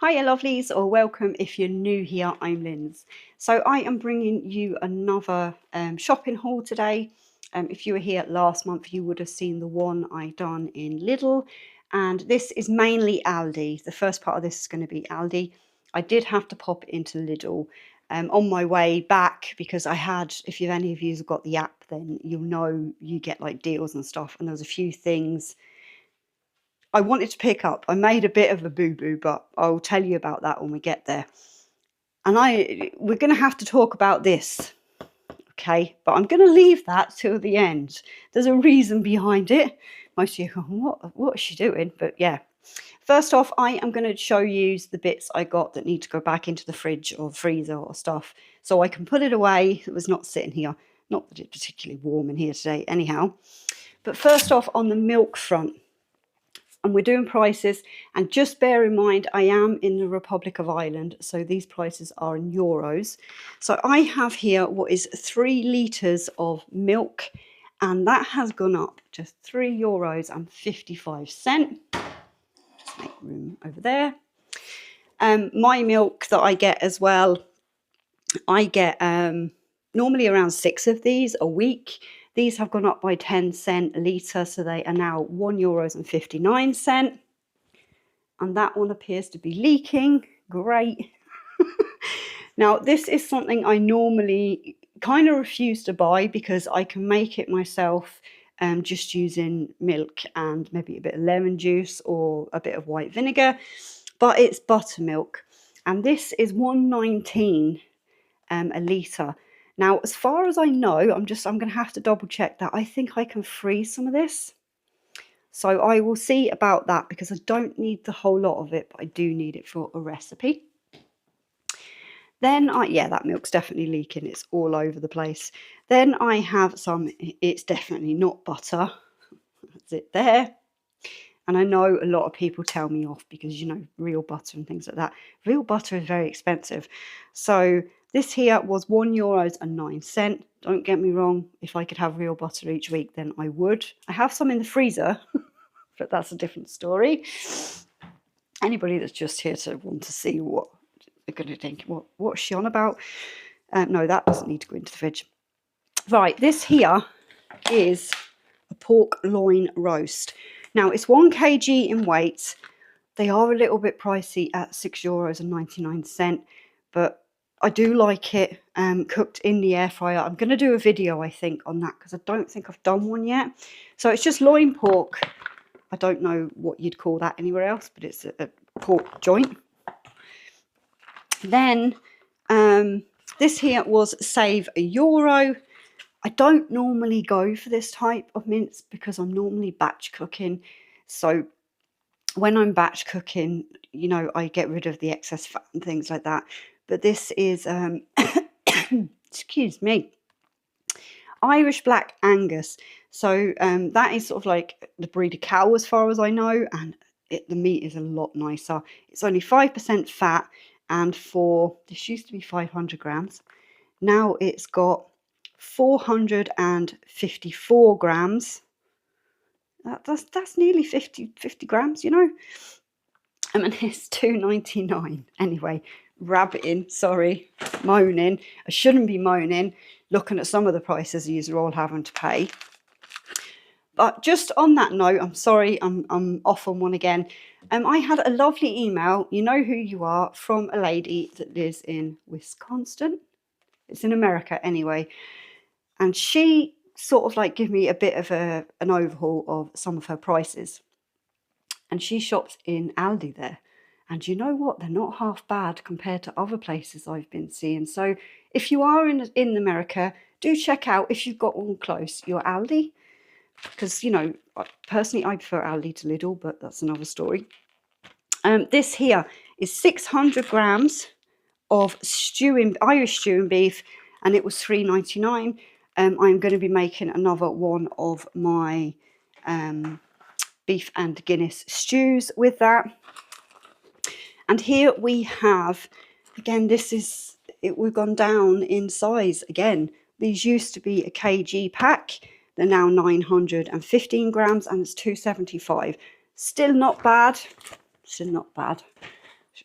Hiya lovelies, or welcome if you're new here. I'm Linz. So I am bringing you another shopping haul today. If you were here last month, you would have seen the one I done in Lidl, and this is mainly Aldi. The first part of this is going to be Aldi. I did have to pop into Lidl on my way back because I had, if any of you have got the app, then you'll know you get like deals and stuff, and there was a few things I wanted to pick up. I made a bit of a boo-boo, but I'll tell you about that when we get there. And we're going to have to talk about this, okay? But I'm going to leave that till the end. There's a reason behind it. Most of you go, what is she doing? But yeah. First off, I am going to show you the bits I got that need to go back into the fridge or freezer or stuff, so I can put it away. It was not sitting here. Not that it's particularly warm in here today anyhow. But first off, on the milk front, and we're doing prices, and just bear in mind I am in the Republic of Ireland, so these prices are in euros. So I have here what is 3 litres of milk, and that has gone up to €3.55. Just make room over there. My milk that I get as well, I get normally around 6 of these a week. These have gone up by 10 cents a litre, so they are now €1.59. And that one appears to be leaking. Great. Now, this is something I normally kind of refuse to buy because I can make it myself just using milk and maybe a bit of lemon juice or a bit of white vinegar. But it's buttermilk. And this is $1.19 a litre. Now, as far as I know, I'm going to have to double check that. I think I can freeze some of this. So I will see about that because I don't need the whole lot of it, but I do need it for a recipe. Then yeah, that milk's definitely leaking. It's all over the place. Then I have some, it's definitely not butter. That's it there. And I know a lot of people tell me off because, you know, real butter and things like that. Real butter is very expensive. So this here was €1.09. Don't get me wrong. If I could have real butter each week, then I would. I have some in the freezer, but that's a different story. Anybody that's just here to want to see what they're going to think, what's she on about? No, that doesn't need to go into the fridge. Right, this here is a pork loin roast. Now, it's 1 kg in weight. They are a little bit pricey at €6.99, but I do like it cooked in the air fryer. I'm going to do a video, I think, on that because I don't think I've done one yet. So it's just loin pork. I don't know what you'd call that anywhere else, but it's a pork joint. Then this here was save €1. I don't normally go for this type of mince because I'm normally batch cooking. So when I'm batch cooking, you know, I get rid of the excess fat and things like that. But this is, excuse me, Irish Black Angus. So that is sort of like the breed of cow as far as I know. And the meat is a lot nicer. It's only 5% fat. And this used to be 500 grams. Now it's got 454 grams. That's nearly 50 grams, you know. And it's $2.99. Anyway, rabbiting, sorry, moaning. I shouldn't be moaning, looking at some of the prices you're all having to pay. But just on that note, I'm sorry, I'm off on one again. I had a lovely email, you know who you are, from a lady that lives in Wisconsin. It's in America anyway. And she sort of like gave me a bit of an overhaul of some of her prices. And she shops in Aldi there. And you know what? They're not half bad compared to other places I've been seeing. So if you are in America, do check out, if you've got one close, your Aldi. Because, you know, personally, I prefer Aldi to Lidl, but that's another story. This here is 600 grams of Irish stewing beef, and it was $3.99. I'm going to be making another one of my beef and Guinness stews with that. And here we have, again, we've gone down in size again. These used to be a kg pack. They're now 915 grams and it's $2.75. Still not bad. Still not bad.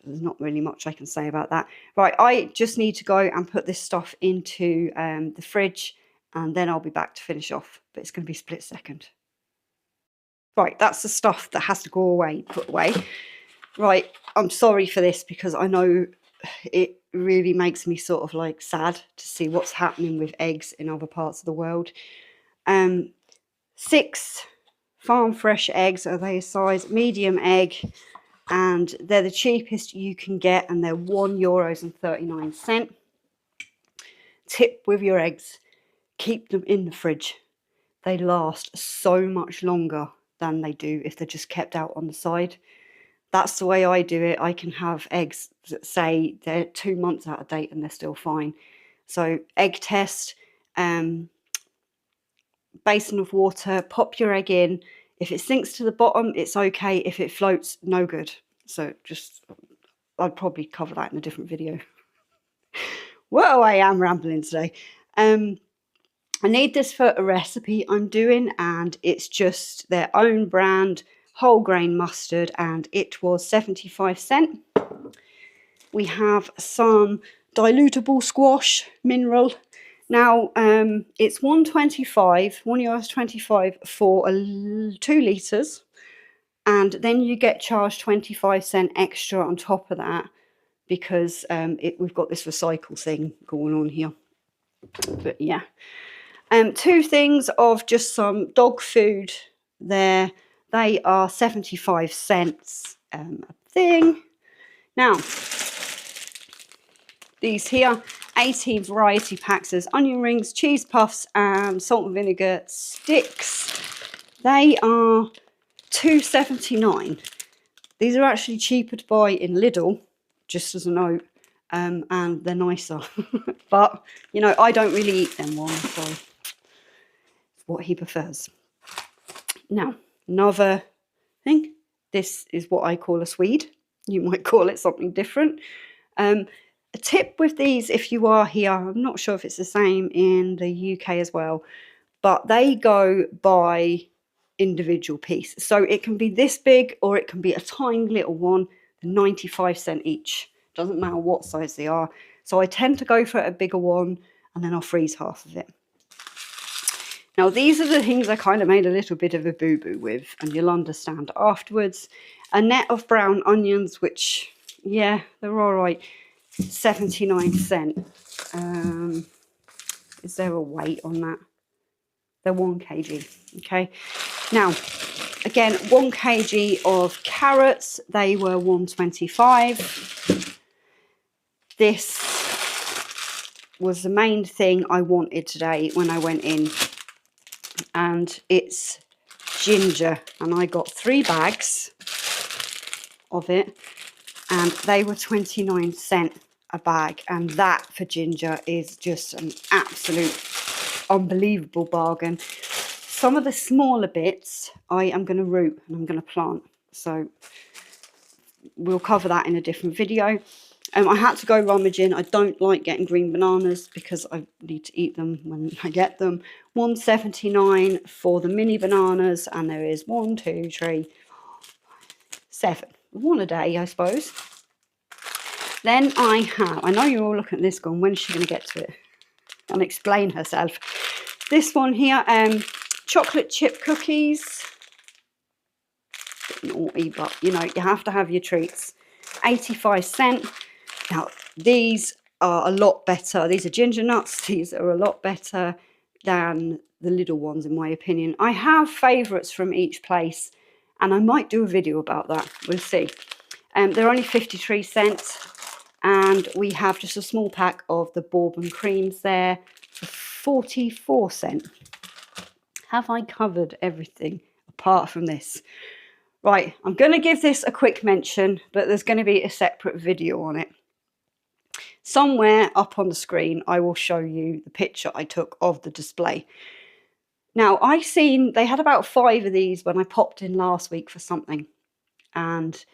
There's not really much I can say about that. Right, I just need to go and put this stuff into the fridge, and then I'll be back to finish off, but it's going to be split second. Right, that's the stuff that has to go away, put away. Right, I'm sorry for this because I know it really makes me sort of like sad to see what's happening with eggs in other parts of the world. 6 farm fresh eggs are their size, medium egg, and they're the cheapest you can get, and they're €1.39. Tip with your eggs, keep them in the fridge. They last so much longer than they do if they're just kept out on the side. That's the way I do it. I can have eggs that say they're 2 months out of date and they're still fine. So egg test, basin of water, pop your egg in. If it sinks to the bottom, it's okay. If it floats, no good. So just, I'd probably cover that in a different video. Whoa, I am rambling today. I need this for a recipe I'm doing, and it's just their own brand whole grain mustard, and it was 75¢. We have some dilutable squash mineral. Now it's €1.25 for 2 litres, and then you get charged 25¢ extra on top of that because we've got this recycle thing going on here. But yeah. 2 things of just some dog food there. They are 75¢ a thing. Now, these here, 18 variety packs. There's onion rings, cheese puffs, and salt and vinegar sticks. They are £2.79. These are actually cheaper to buy in Lidl, just as a note, and they're nicer. But, you know, I don't really eat them ones, so what he prefers. Now, another thing, this is what I call a Swede. You might call it something different. A tip with these, if you are here, I'm not sure if it's the same in the UK as well, but they go by individual piece. So it can be this big or it can be a tiny little one, 95¢ each. Doesn't matter what size they are. So I tend to go for a bigger one, and then I'll freeze half of it. Now, these are the things I kind of made a little bit of a boo-boo with, and you'll understand afterwards. A net of brown onions, which, yeah, they're all right, 79¢. Is there a weight on that? They're 1 kg, okay? Now, again, 1 kg of carrots, they were £1.25. This was the main thing I wanted today when I went in, and it's ginger, and I got 3 bags of it, and they were 29¢ a bag, and that for ginger is just an absolute unbelievable bargain. Some of the smaller bits I am going to root and I'm going to plant, so we'll cover that in a different video. I had to go rummaging. I don't like getting green bananas because I need to eat them when I get them. £1.79 for the mini bananas, and there is 1, 2, 3, 7. 1 a day, I suppose. Then I know you're all looking at this going, when's she going to get to it and explain herself? This one here, chocolate chip cookies. Bit naughty, but you know, you have to have your treats. 85¢. Now, these are a lot better. These are ginger nuts. These are a lot better than the little ones, in my opinion. I have favourites from each place, and I might do a video about that. We'll see. They're only 53¢, and we have just a small pack of the bourbon creams there for 44¢. Have I covered everything apart from this? Right, I'm going to give this a quick mention, but there's going to be a separate video on it. Somewhere up on the screen, I will show you the picture I took of the display. Now, I seen they had about 5 of these when I popped in last week for something, and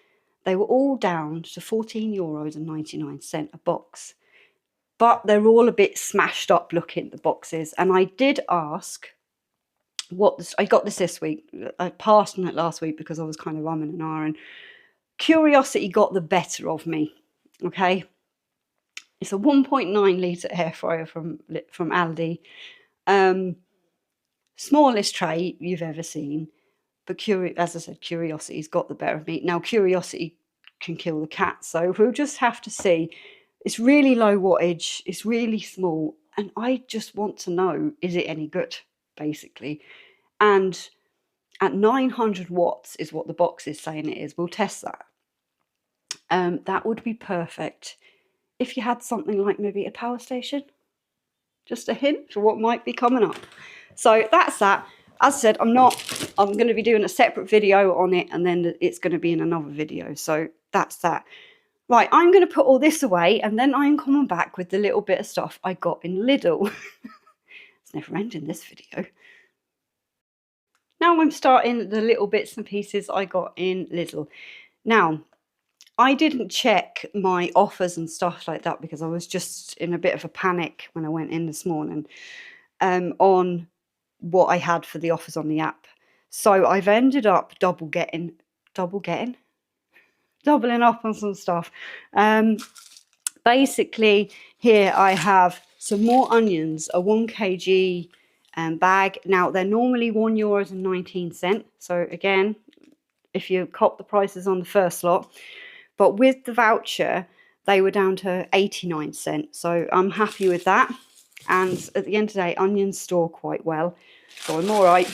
they were all down to €14.99 a box. But they're all a bit smashed up looking, the boxes, and I did ask I got this week. I passed on it last week because I was kind of umming and ahhing. curiosity got the better of me, okay? It's a 1.9 litre air fryer from Aldi. Smallest tray you've ever seen. But as I said, curiosity's got the better of me. Now, curiosity can kill the cat, so we'll just have to see. It's really low wattage, it's really small, and I just want to know, is it any good, basically? And at 900 watts is what the box is saying it is. We'll test that. That would be perfect if you had something like maybe a power station. Just a hint for what might be coming up. So that's that. As I said, I'm going to be doing a separate video on it, and then it's going to be in another video. So that's that. Right, I'm going to put all this away, and then I'm coming back with the little bit of stuff I got in Lidl. It's never ending, this video. Now I'm starting the little bits and pieces I got in Lidl. Now, I didn't check my offers and stuff like that because I was just in a bit of a panic when I went in this morning on what I had for the offers on the app. So I've ended up doubling up on some stuff. Basically, here I have some more onions, a 1 kg bag. Now, they're normally €1.19. So again, if you cop the prices on the first lot, but with the voucher, they were down to 89 cents. So I'm happy with that. And at the end of the day, onions store quite well. So I'm all right.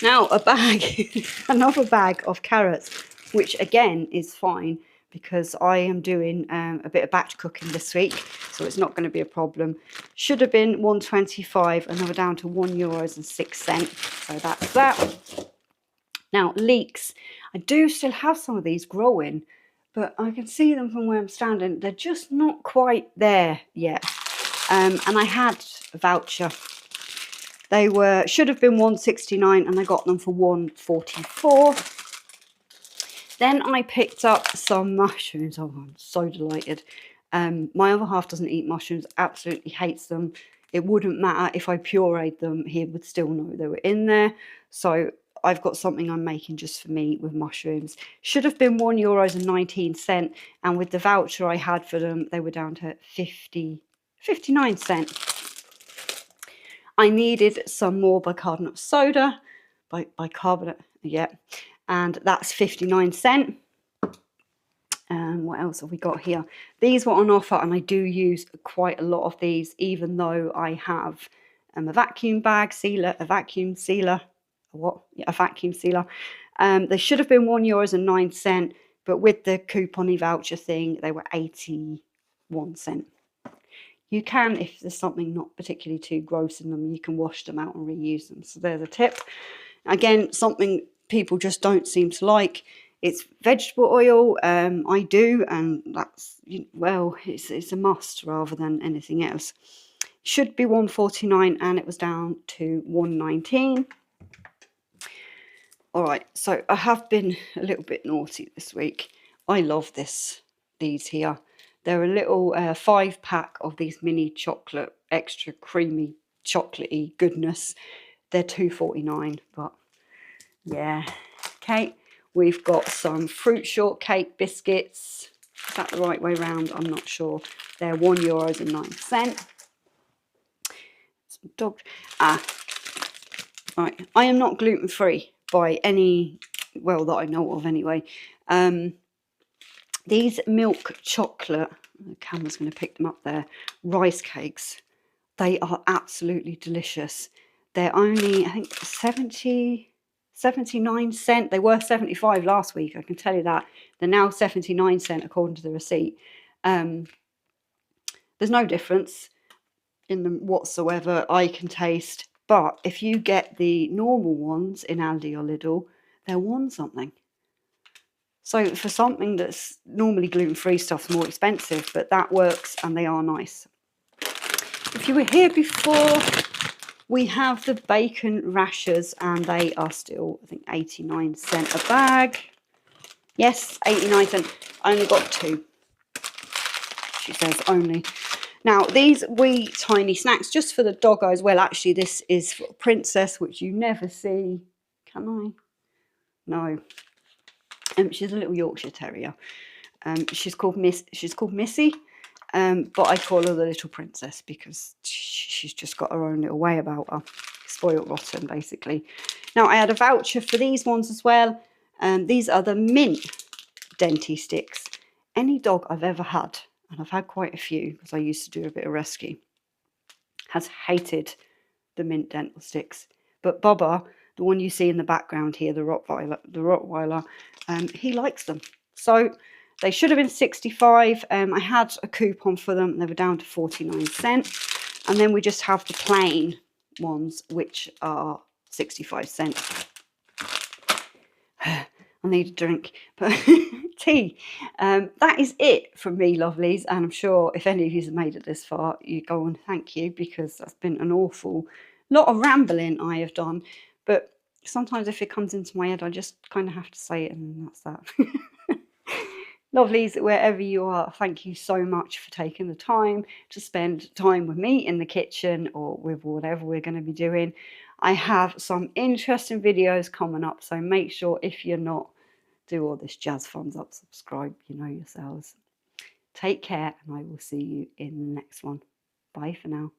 Now, a bag, another bag of carrots, which again is fine because I am doing a bit of batch cooking this week. So it's not going to be a problem. Should have been €1.25 and they were down to €1.06. So that's that. Now, leeks. I do still have some of these growing, but I can see them from where I'm standing. They're just not quite there yet. And I had a voucher. They should have been €1.69 and I got them for €1.44. Then I picked up some mushrooms. Oh, I'm so delighted. My other half doesn't eat mushrooms, absolutely hates them. It wouldn't matter if I pureed them, he would still know they were in there. So I've got something I'm making just for me with mushrooms. Should have been €1.19, and with the voucher I had for them, they were down to 59 cents. I needed some more bicarbonate soda, bicarbonate, yeah, and that's 59 cents. What else have we got here? These were on offer, and I do use quite a lot of these, even though I have a vacuum bag sealer, a vacuum sealer. What? Yeah, a vacuum sealer. They should have been €1.09, but with the coupon voucher thing, they were 81 cents. You can, if there's something not particularly too gross in them, you can wash them out and reuse them. So there's a tip. Again, something people just don't seem to like. It's vegetable oil. I do, and that's, well, it's a must rather than anything else. Should be €1.49 and it was down to €1.19. All right, so I have been a little bit naughty this week. I love these here. They're a little 5-pack of these mini chocolate, extra creamy, chocolatey goodness. They're €2.49, but yeah. Okay, we've got some fruit shortcake biscuits. Is that the right way round? I'm not sure. They're €1.09. Some dog. Right. I am not gluten-free by any, well, that I know of anyway. These milk chocolate, the camera's going to pick them up there, rice cakes, they are absolutely delicious. They're only, I think, 79 cents. They were 75 last week, I can tell you that. They're now 79 cents according to the receipt. There's no difference in them whatsoever I can taste. But if you get the normal ones in Aldi or Lidl, they're one something. So for something that's normally gluten-free stuff's more expensive, but that works and they are nice. If you were here before, we have the bacon rashers and they are still, I think, 89 cents a bag. Yes, 89 cents. I only got 2. She says only. Now, these wee tiny snacks, just for the doggos. Well, actually, this is for Princess, which you never see. Can I? No. She's a little Yorkshire Terrier. She's called Missy, but I call her the little princess because she's just got her own little way about her. Spoiled rotten, basically. Now, I had a voucher for these ones as well. These are the mint Denty sticks. Any dog I've ever had, and I've had quite a few because I used to do a bit of rescue, has hated the mint dental sticks. But Bubba, the one you see in the background here, the Rottweiler, he likes them. So they should have been 65. I had a coupon for them. They were down to 49¢. And then we just have the plain ones, which are 65¢. I need a drink, but tea. That is it from me, lovelies. And I'm sure if any of you have made it this far, you go on, thank you, because that's been an awful lot of rambling I have done. But sometimes if it comes into my head, I just kind of have to say it, and that's that. Lovelies, wherever you are, thank you so much for taking the time to spend time with me in the kitchen or with whatever we're going to be doing. I have some interesting videos coming up, so make sure if you're not, do all this jazz, thumbs up, subscribe, you know yourselves. Take care, and I will see you in the next one. Bye for now.